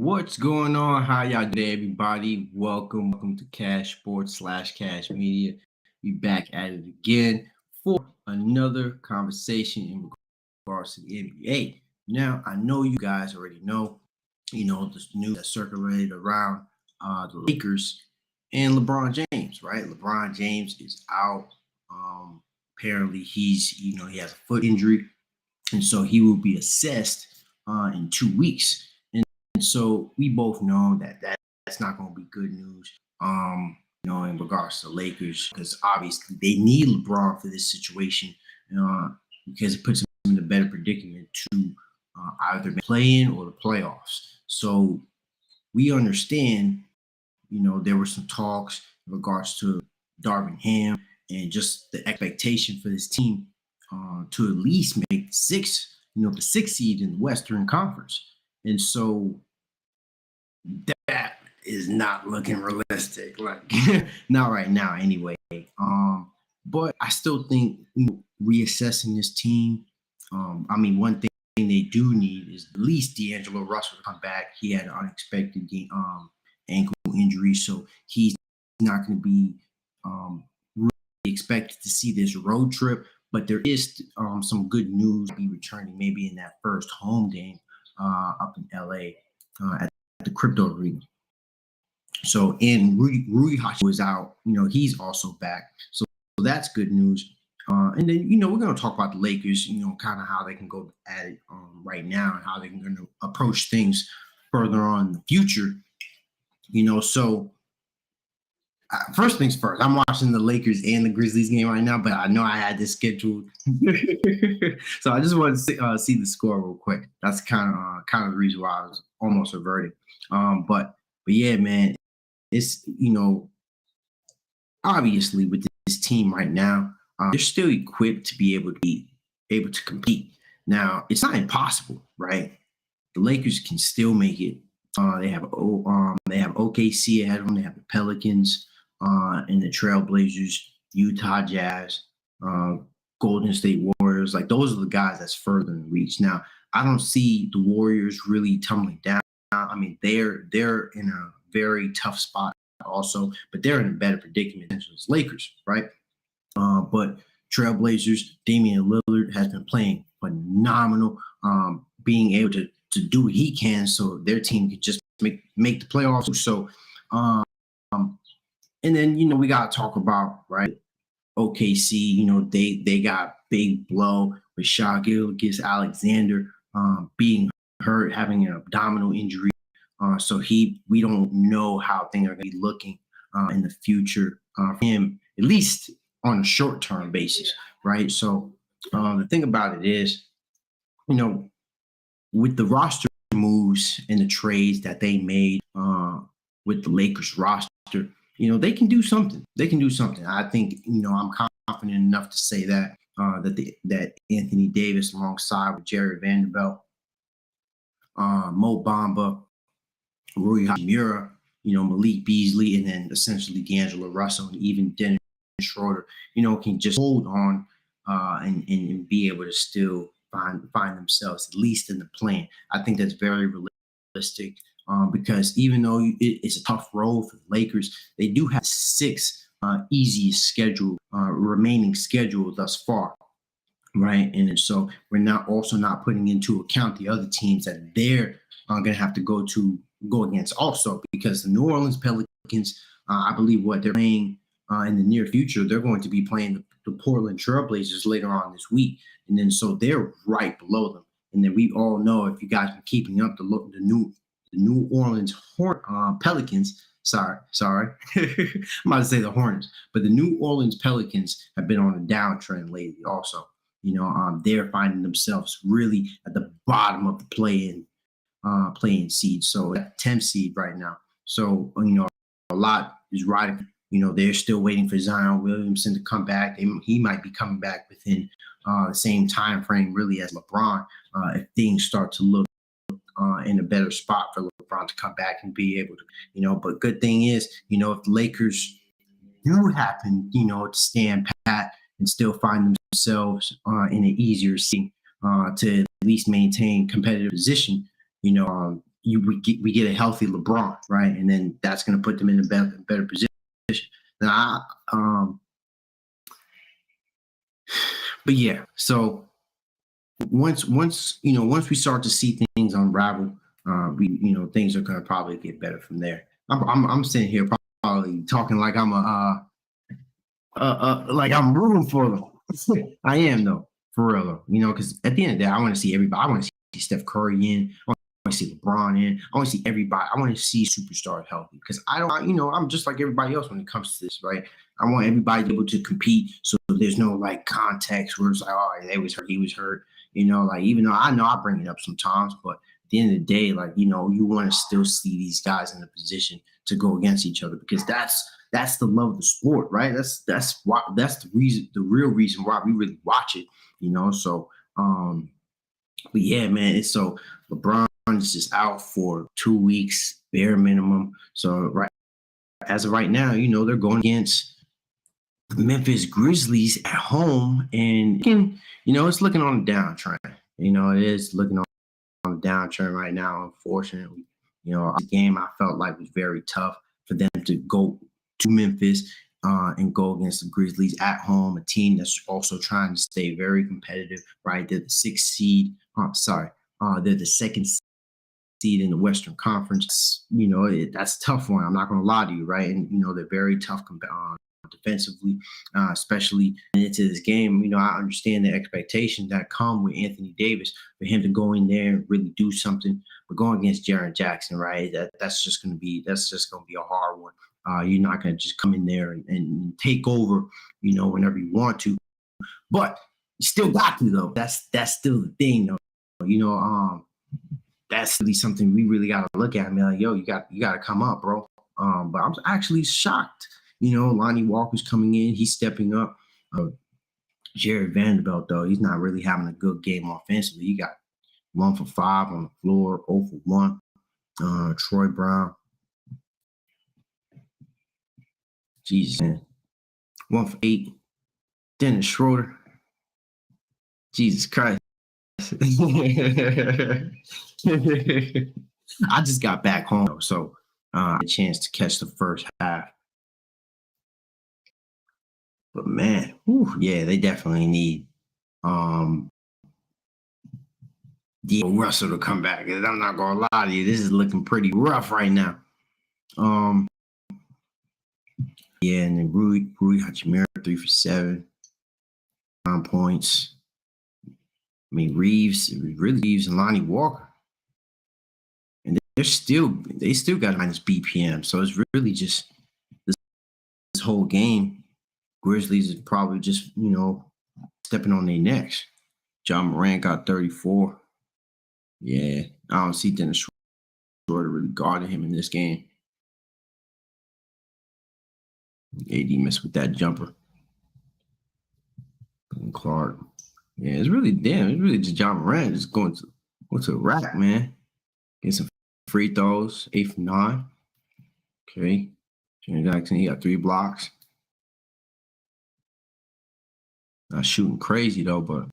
What's going on? How y'all doing, everybody? Welcome to Cash Sports / Cash Media. We back at it again for another conversation in regards to the NBA. Now, I know you guys already know, this news that circulated around the Lakers and LeBron James, right? LeBron James is out. Apparently, he has a foot injury, and so he will be assessed in 2 weeks. And so we both know that's not going to be good news. In regards to Lakers, because obviously they need LeBron for this situation, because it puts them in a better predicament to either play in or the playoffs. So we understand, there were some talks in regards to Darvin Ham and just the expectation for this team to at least make the sixth seed in the Western Conference. And so that is not looking realistic, like not right now anyway. But I still think reassessing this team. One thing they do need is at least D'Angelo Russell to come back. He had an unexpected ankle injury, so he's not going to be really expected to see this road trip. But there is some good news. Be returning maybe in that first home game up in LA at the Crypto Arena. So, and Rui Hachimura was out. He's also back. So that's good news. And then, we're going to talk about the Lakers, kind of how they can go at it right now and how they're going to approach things further on in the future. So first things first, I'm watching the Lakers and the Grizzlies game right now, but I know I had this scheduled. So I just wanted to see the score real quick. That's kind of the reason why I was almost averted. But yeah, man, it's, obviously with this team right now, they're still equipped to be able to compete. Now, it's not impossible, right? The Lakers can still make it. They have OKC ahead of them. They have the Pelicans and the Trailblazers, Utah Jazz, Golden State Warriors. Like, those are the guys that's further in reach. Now, I don't see the Warriors really tumbling down. They're in a very tough spot also, but they're in a better predicament than the Lakers, right? But Trailblazers, Damian Lillard has been playing phenomenal, being able to do what he can so their team could just make the playoffs. So, and then, we got to talk about, right, OKC, they got big blow with Shai Gilgeous-Alexander being hurt, having an abdominal injury. So we don't know how things are going to be looking in the future for him, at least on a short-term basis, right? So the thing about it is, with the roster moves and the trades that they made with the Lakers roster, they can do something. I think, I'm confident enough to say that that Anthony Davis alongside with Jerry Vanderbilt, Mo Bamba, Rui Hachimura, Malik Beasley, and then essentially D'Angelo Russell and even Dennis Schroeder, can just hold on and be able to still find themselves at least in the plan. I think that's very realistic because even though it's a tough road for the Lakers, they do have six easiest remaining schedule thus far. Right. And so we're not putting into account the other teams that they're going to have to go against also, because the New Orleans Pelicans, I believe what they're playing in the near future, they're going to be playing the Portland Trailblazers later on this week. And then so they're right below them. And then we all know, if you guys been keeping up, the New Orleans Pelicans. Sorry. I'm about to say the Hornets, but the New Orleans Pelicans have been on a downtrend lately also. They're finding themselves really at the bottom of the playing seed. So at 10th seed right now. So, a lot is riding. They're still waiting for Zion Williamson to come back. He might be coming back within the same time frame really as LeBron if things start to look in a better spot for LeBron to come back and be able to, but good thing is, if the Lakers do happen, to stand pat and still find themselves in an easier seat to at least maintain competitive position, you we get a healthy LeBron, right? And then that's going to put them in a better position. Now, but yeah, so once we start to see things unravel, things are going to probably get better from there. I'm sitting here probably talking like I'm like I'm rooting for them. I am though, for real though. Because at the end of the day, I want to see everybody. I want to see Steph Curry in. I want to see LeBron in. I want to see everybody. I want to see superstars healthy because I'm just like everybody else when it comes to this, right? I want everybody to be able to compete, so there's no like context where it's like, oh, they was hurt, he was hurt. Like even though I know I bring it up sometimes, but at the end of the day, like you want to still see these guys in a position to go against each other because that's the love of the sport, right? That's the real reason why we really watch it, So, but yeah, man, it's so LeBron is just out for 2 weeks, bare minimum. So as of right now, they're going against the Memphis Grizzlies at home, and it's looking on the downtrend. It is looking on the downtrend right now. Unfortunately, the game I felt like was very tough for them to go to Memphis and go against the Grizzlies at home, a team that's also trying to stay very competitive, right? They're the sixth seed. They're the second seed in the Western Conference. That's a tough one. I'm not going to lie to you, right? And, they're very tough defensively, especially into this game. I understand the expectations that come with Anthony Davis for him to go in there and really do something. But going against Jaren Jackson, right? That's just going to be a hard one. You're not going to just come in there and take over, whenever you want to. But you still got to though. That's still the thing though. That's really something we really got to look at. I mean, like, yo, you got to come up, bro. But I'm actually shocked. Lonnie Walker's coming in. He's stepping up. Jared Vanderbilt, though, he's not really having a good game offensively. He got 1 for 5 on the floor, 0 for 1. Troy Brown. Jesus, man. 1 for 8. Dennis Schroeder. Jesus Christ. I just got back home, so I had a chance to catch the first half. But man, yeah, they definitely need Russell to come back. I'm not gonna lie to you, this is looking pretty rough right now. Yeah, and then Rui Hachimura 3 for 7, 9 points. I mean, Reeves and Lonnie Walker, and they still got minus BPM. So it's really just this whole game. Grizzlies is probably just stepping on their necks. John Morant got 34. Yeah, I don't see Dennis Schroeder really guarding him in this game. AD missed with that jumper. And Clark. Yeah, it's really just John Morant just going to the rack, man. Get some free throws, 8 for 9. Okay. Jaren Jackson, he got 3 blocks. Not shooting crazy though, but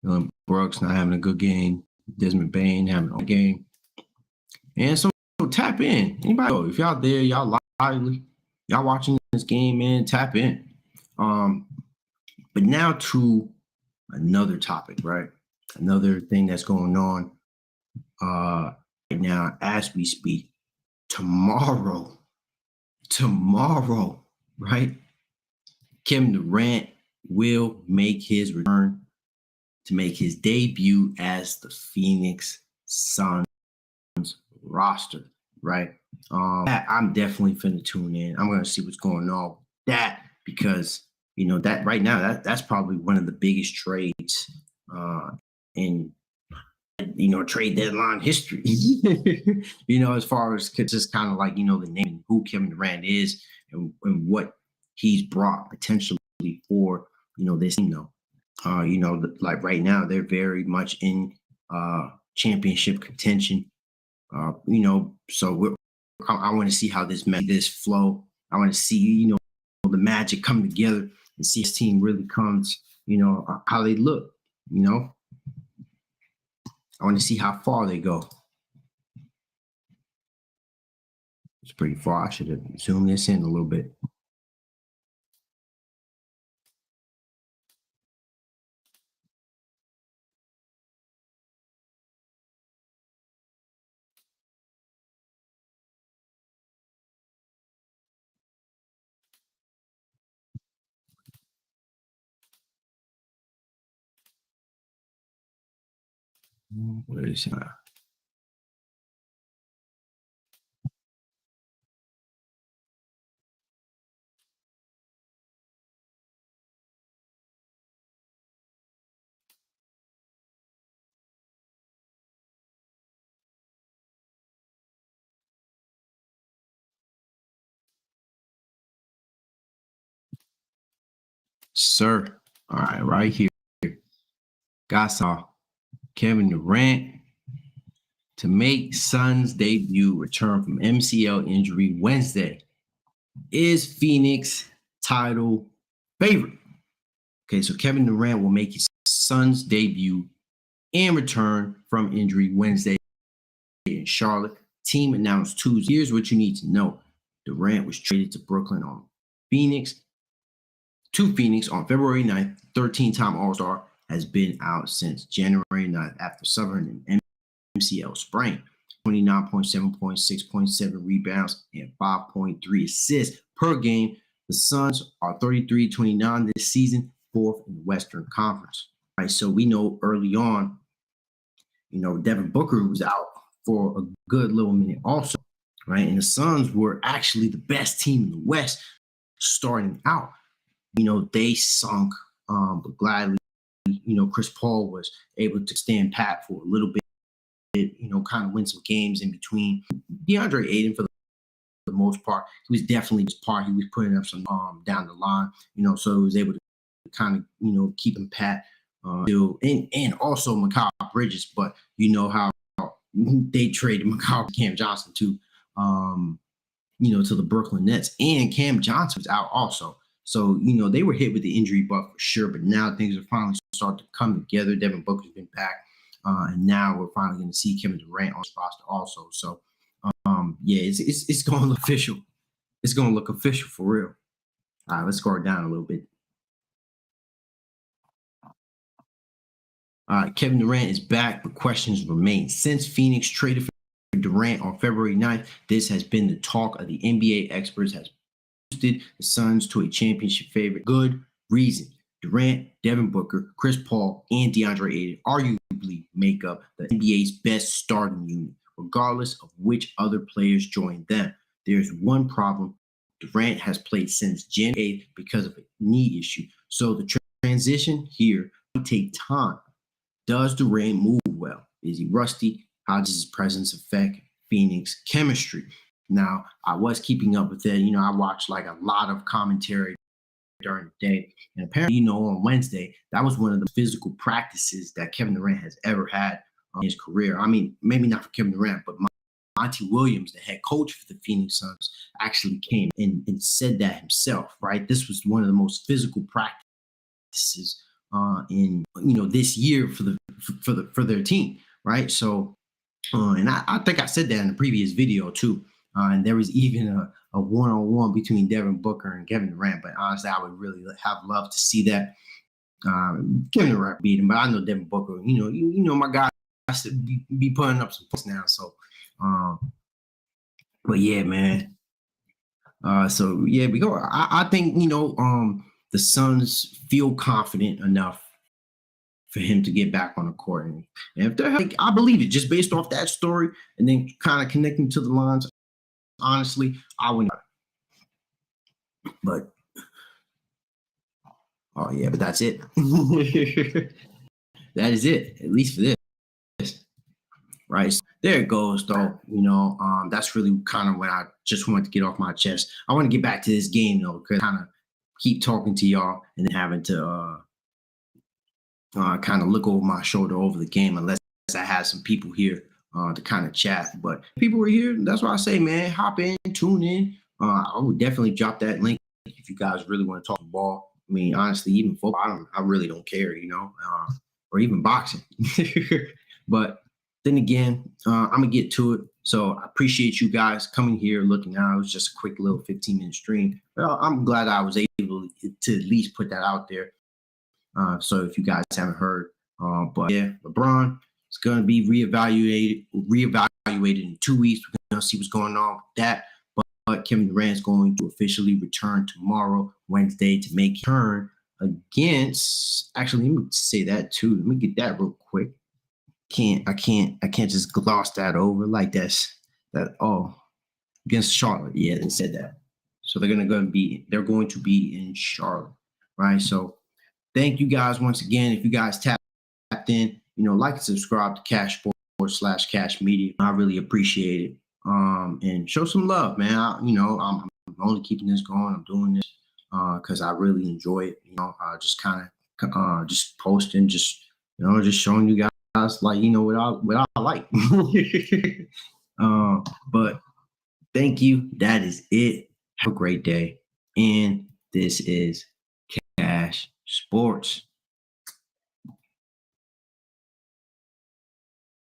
Dylan Brooks not having a good game. Desmond Bane having a good game. And so tap in. Anybody, if y'all there, y'all lively, y'all watching this game, man, tap in. But now to another topic, right? Another thing that's going on right now as we speak. Tomorrow, right? Kevin Durant will make his return to make his debut as the Phoenix Suns roster, right? I'm definitely finna tune in. I'm gonna see what's going on with that because that right now that's probably one of the biggest trades in trade deadline history. As far as just kind of like the name who Kevin Durant is and what he's brought potentially for this team though. Like right now they're very much in championship contention. So I want to see how this flow. I want to see the magic come together and see this team really comes. How they look. I want to see how far they go. It's pretty far. I should have zoomed this in a little bit. Where is it? Sir. All right here. Got saw Kevin Durant to make Suns debut return from MCL injury Wednesday. Is Phoenix title favorite? Okay, so Kevin Durant will make his Suns debut and return from injury Wednesday in Charlotte. Team announced Tuesday. Here's what you need to know. Durant was traded to Brooklyn on Phoenix on February 9th. 13-time All-Star has been out since January 9th after suffering an MCL sprain. 29.7 points, 6.7 rebounds, and 5.3 assists per game. The Suns are 33-29 this season, fourth in the Western Conference. All right, so we know early on, Devin Booker was out for a good little minute also, right? And the Suns were actually the best team in the West starting out. They sunk, but gladly, Chris Paul was able to stand pat for a little bit, kind of win some games in between. DeAndre Ayton, for the most part, he was definitely his part. He was putting up some down the line, so he was able to kind of, keep him pat. And also Mikal Bridges, but you know how they traded Mikal Cam Johnson to the Brooklyn Nets, and Cam Johnson was out also. So, they were hit with the injury bug for sure, but now things are finally starting to come together. Devin Booker's been back, and now we're finally going to see Kevin Durant on this roster also. So, it's going to look official. It's going to look official for real. All right, let's scroll down a little bit. Kevin Durant is back, but questions remain. Since Phoenix traded for Durant on February 9th, this has been the talk of the NBA experts has boosted the Suns to a championship favorite. Good reason. Durant, Devin Booker, Chris Paul, and DeAndre Ayton arguably make up the NBA's best starting unit, regardless of which other players join them. There's one problem. Durant has played since January 8th because of a knee issue. So the transition here will take time. Does Durant move well? Is he rusty? How does his presence affect Phoenix chemistry? Now, I was keeping up with it. I watched like a lot of commentary during the day. And apparently, on Wednesday, that was one of the physical practices that Kevin Durant has ever had in his career. I mean, maybe not for Kevin Durant, but Monty Williams, the head coach for the Phoenix Suns, actually came and said that himself, right? This was one of the most physical practices in this year for their team, right? So, and I think I said that in the previous video too. And there was even a one-on-one between Devin Booker and Kevin Durant. But honestly, I would really have loved to see that. Kevin Durant beat him, but I know Devin Booker. My guy has to be putting up some points now. So, but yeah, man. So yeah, we go. I think the Suns feel confident enough for him to get back on the court. And if they're I believe it just based off that story and then kind of connecting to the lines. Honestly, I wouldn't. But but that's it. That is it, at least for this. Right. So there it goes, though. That's really kind of what I just wanted to get off my chest. I want to get back to this game though, because kind of keep talking to y'all and then having to kind of look over my shoulder over the game unless I have some people here to kind of chat. But people are here. That's why I say, man, hop in, tune in. I would definitely drop that link if you guys really want to talk ball. I mean, honestly, even football, I really don't care, or even boxing. But then again, I'm gonna get to it. So I appreciate you guys coming here, looking out. It was just a quick little 15-minute stream. Well, I'm glad I was able to at least put that out there. So if you guys haven't heard, but yeah, LeBron is going to be reevaluated in 2 weeks. We're going to see what's going on with that. But Kevin Durant is going to officially return tomorrow, Wednesday, to make a turn against. Actually, let me say that too. Let me get that real quick. I can't just gloss that over like that. Against Charlotte. Yeah, they said that. So they're going to be in Charlotte, right? So thank you guys once again. If you guys tapped in, like and subscribe to Cash Sports / Cash Media. I really appreciate it. And show some love, man. I'm only keeping this going. I'm doing this because I really enjoy it. Just kind of just posting, just showing you guys like what I like. But thank you. That is it. Have a great day. And this is Cash Sports.